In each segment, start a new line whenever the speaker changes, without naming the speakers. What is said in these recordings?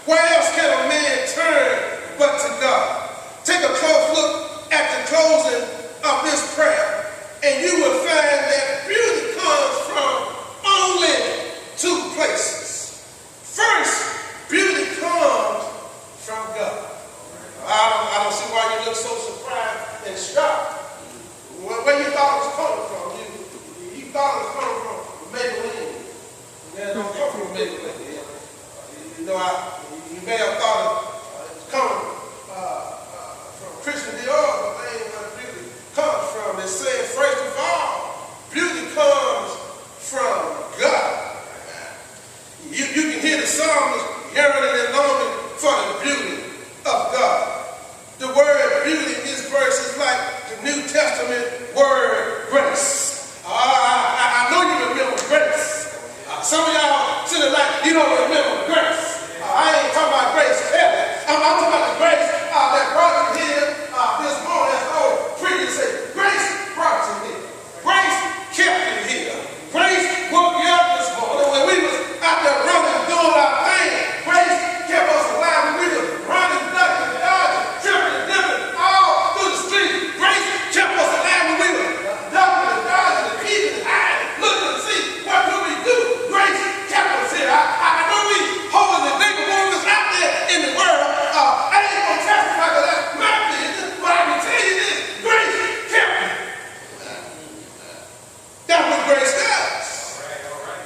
Where else can a man turn but to God? Take a close look at the closing of this prayer, and you will find that beauty comes from only two places. First, beauty comes from God. I don't see why you look so surprised and shocked. Where you thought it was coming from? You thought it was coming from Maybelline. It don't come from Maybelline. You know, you may have thought it was coming from Christian Dior, but that ain't where beauty comes from. It says, first of all, beauty comes from God. You can hear the psalmist yearning and longing for the beauty of God. The word beauty in this verse is like the New Testament word grace. I know you remember grace. Some of y'all sitting like, you don't remember grace. I ain't talking about grace, Kelly. I'm talking about the grace that brought you here this morning. As old preacher said, grace brought you here. Grace kept you here. Grace woke you up this morning when we was out there running, doing our thing. Grace kept us alive when we were running, ducking, dodging, tripping, and dipping all through the street. Grace kept us alive when we were ducking and dodging and peeping and hiding, looking to see what could we do. Grace kept us here. I know we holding the bigger movements out there in the world. I ain't going to testify because that's my business, but I can tell you this, grace kept me. That's what grace does.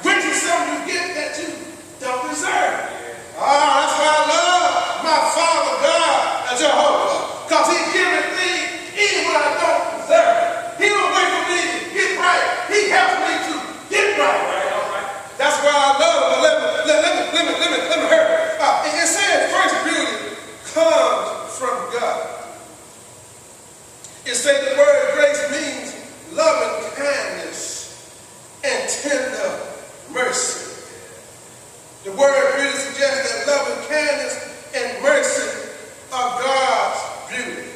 Grace is something you get that you don't deserve. That's why I love my Father God and Jehovah, because He gives me even when I don't deserve it. He don't wait for me to get right. He helps me to get right. That's why I love Him. Let me hurt. It says first beauty comes from God. It says the word grace means loving kindness and tender mercy. The word beauty suggests that loving kindness and mercy are God's beauty.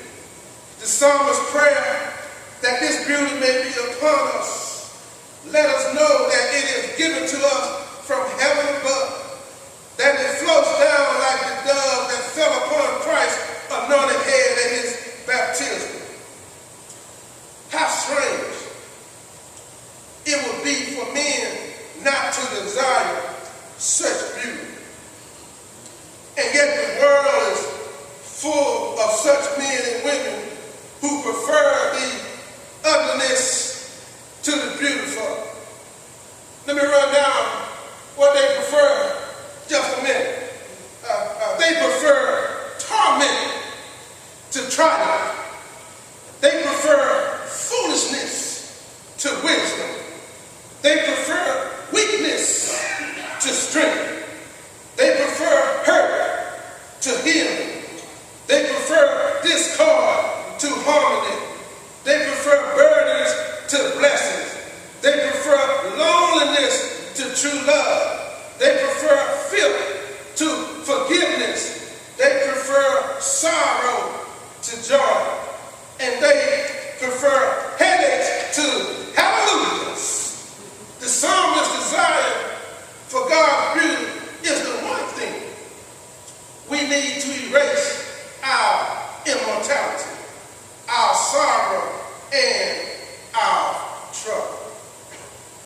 The psalmist's prayer that this beauty may be upon us, let us know that it is given to us from heaven above, that it flows down like the dove that fell upon Christ's anointed head at His baptism. How strange it would be for men not to desire such beauty. And yet the world is full of such men and women who prefer the ugliness to the beautiful. Let me run down what they prefer just a minute. They prefer torment to triumph. They prefer foolishness to wisdom. They prefer weakness to strength. They prefer hurt to healing. They prefer discord to harmony. They prefer burdens to blessings. They prefer loneliness to true love. They prefer filth to forgiveness. They prefer sorrow to joy.